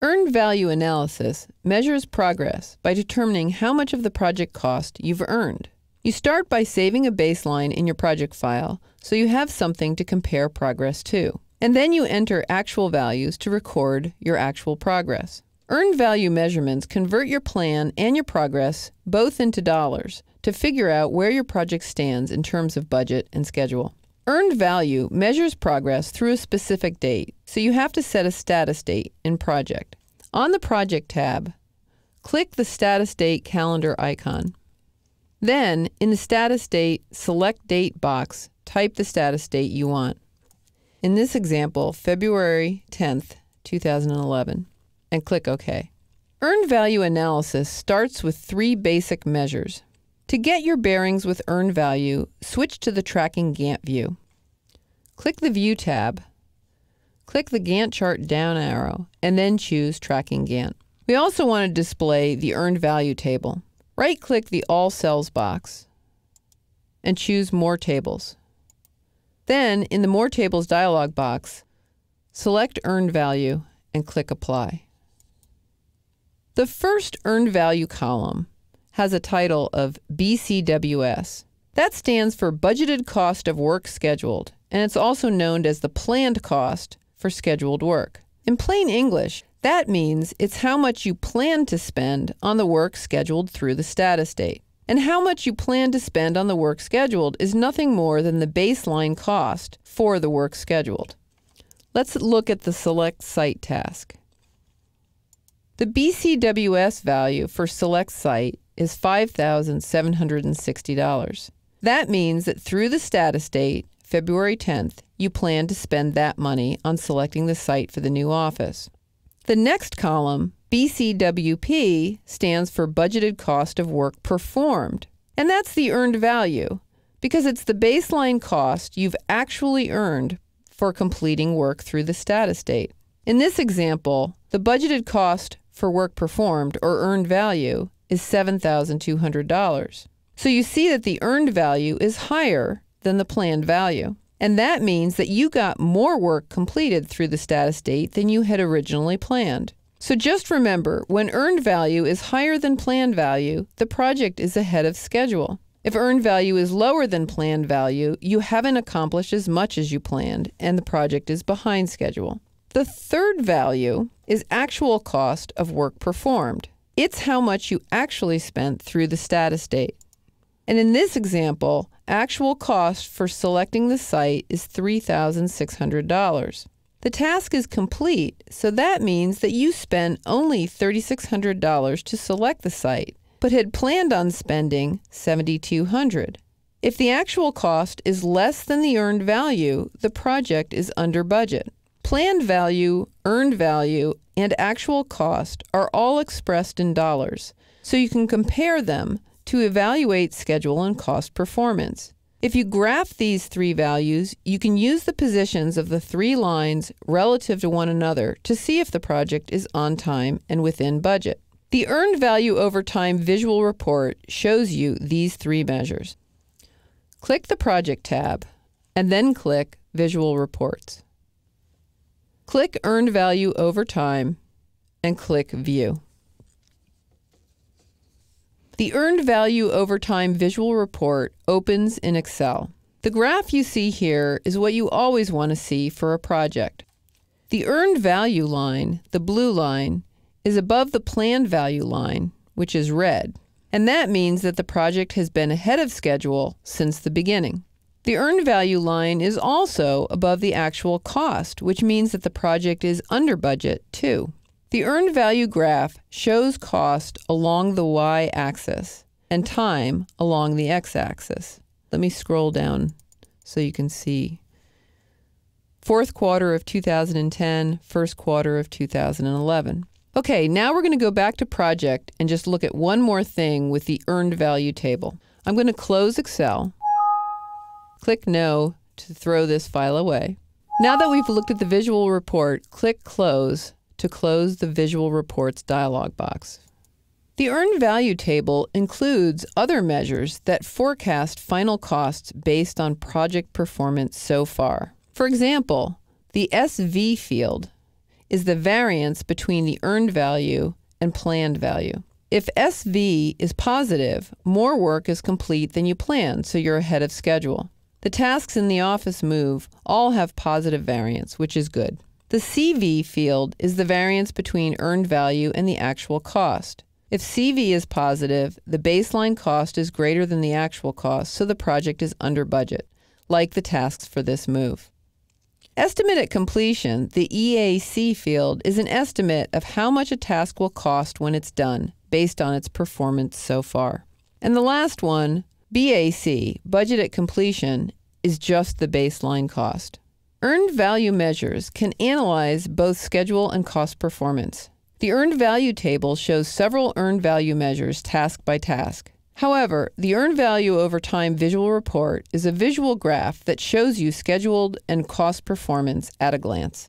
Earned value analysis measures progress by determining how much of the project cost you've earned. You start by saving a baseline in your project file so you have something to compare progress to. And then you enter actual values to record your actual progress. Earned value measurements convert your plan and your progress both into dollars to figure out where your project stands in terms of budget and schedule. Earned value measures progress through a specific date, so you have to set a status date in Project. On the Project tab, click the Status Date calendar icon. Then, in the Status Date Select Date box, type the status date you want. In this example, February 10th, 2011, and click OK. Earned value analysis starts with 3 basic measures. To get your bearings with earned value, switch to the Tracking Gantt view. Click the View tab, click the Gantt chart down arrow, and then choose Tracking Gantt. We also want to display the earned value table. Right-click the All Cells box and choose More Tables. Then, in the More Tables dialog box, select Earned Value and click Apply. The first earned value column has a title of BCWS. That stands for Budgeted Cost of Work Scheduled, and it's also known as the planned cost for scheduled work. In plain English, that means it's how much you plan to spend on the work scheduled through the status date. And how much you plan to spend on the work scheduled is nothing more than the baseline cost for the work scheduled. Let's look at the Select Site task. The BCWS value for Select Site is $5,760. That means that through the status date, February 10th, you plan to spend that money on selecting the site for the new office. The next column, BCWP, stands for Budgeted Cost of Work Performed. And that's the earned value, because it's the baseline cost you've actually earned for completing work through the status date. In this example, the budgeted cost for work performed, or earned value, is $7,200. So you see that the earned value is higher than the planned value. And that means that you got more work completed through the status date than you had originally planned. So just remember, when earned value is higher than planned value, the project is ahead of schedule. If earned value is lower than planned value, you haven't accomplished as much as you planned, and the project is behind schedule. The third value is actual cost of work performed. It's how much you actually spent through the status date. And in this example, actual cost for selecting the site is $3,600. The task is complete, so that means that you spent only $3,600 to select the site, but had planned on spending $7,200. If the actual cost is less than the earned value, the project is under budget. Planned value, earned value, and actual cost are all expressed in dollars, so you can compare them to evaluate schedule and cost performance. If you graph these 3 values, you can use the positions of the 3 lines relative to one another to see if the project is on time and within budget. The Earned Value Over Time visual report shows you these 3 measures. Click the Project tab, and then click Visual Reports. Click Earned Value Over Time, and click View. The Earned Value Over Time visual report opens in Excel. The graph you see here is what you always want to see for a project. The earned value line, the blue line, is above the planned value line, which is red, and that means that the project has been ahead of schedule since the beginning. The earned value line is also above the actual cost, which means that the project is under budget too. The earned value graph shows cost along the y-axis and time along the x-axis. Let me scroll down so you can see. Fourth quarter of 2010, first quarter of 2011. Okay, now we're going to go back to Project and just look at one more thing with the earned value table. I'm going to close Excel. Click No to throw this file away. Now that we've looked at the visual report, click Close to close the Visual Reports dialog box. The earned value table includes other measures that forecast final costs based on project performance so far. For example, the SV field is the variance between the earned value and planned value. If SV is positive, more work is complete than you planned, so you're ahead of schedule. The tasks in the office move all have positive variance, which is good. The CV field is the variance between earned value and the actual cost. If CV is positive, the baseline cost is greater than the actual cost, so the project is under budget, like the tasks for this move. Estimate at completion, the EAC field, is an estimate of how much a task will cost when it's done, based on its performance so far. And the last one, BAC, budget at completion, is just the baseline cost. Earned value measures can analyze both schedule and cost performance. The earned value table shows several earned value measures task by task. However, the earned value over time visual report is a visual graph that shows you scheduled and cost performance at a glance.